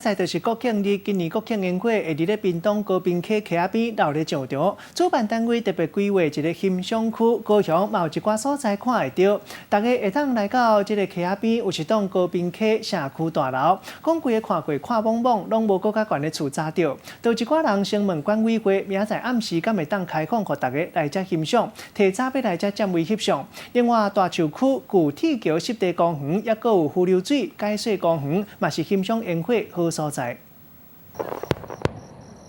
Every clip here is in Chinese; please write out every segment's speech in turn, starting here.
在就是国庆日，今年国庆烟火会伫咧屏东高屏溪溪仔边闹热上场。主办单位特别规划一个欣赏区，高雄嘛有一寡所在看会到。大家会当来到这个溪仔边，有一栋高屏溪社区大楼，讲规个看过看懵懵，拢无搁较悬的厝查到。都一寡人先问管委会，明仔载暗时敢会当开放，互大家来遮欣赏，提早要来遮占位翕相。另外，大树区、古铁桥湿地公园，也搁有浮流水、解水公园，嘛是欣赏烟火好所在。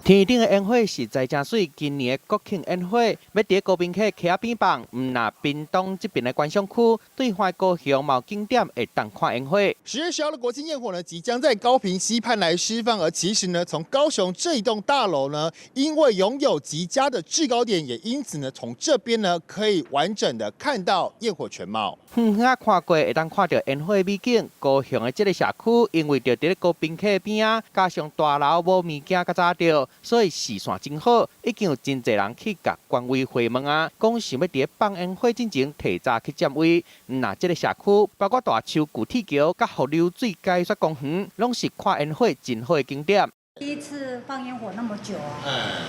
天顶的烟火实在真水，今年的国庆烟火要伫高屏溪溪仔边放，毋那屏东这边的观赏区，对外高雄某景点会当看烟火。10月10号的国庆焰火呢，即将在高屏溪畔来释放。而其实呢，从高雄这一栋大楼呢，因为拥有极佳的制高点，也因此呢，从这边呢可以完整的看到焰火全貌。远远看过会当看到烟火美景。高雄的这个社区，因为就伫咧高屏溪边啊，加上大楼无物件较早着，所以视线真好。已经有真侪人去甲管委会问啊，讲想要伫咧放烟火之前提早去占位。那这个社区包括大树、古铁桥、甲河流水解说公园，拢是看烟火真好的景点。第一次放烟火那么久啊，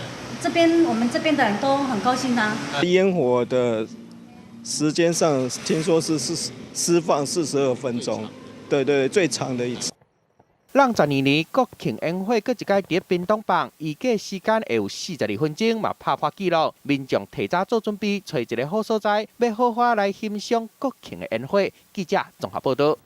我们这边的人都很高兴啊。烟火的时间上听说是释放42分钟，对，最长的一次。让12年国庆烟火搁一届伫屏东放，预计时间会有42分钟，嘛拍破纪录。民众提早做准备，找一个好所在，要好好来欣赏国庆的烟火。记者综合报道。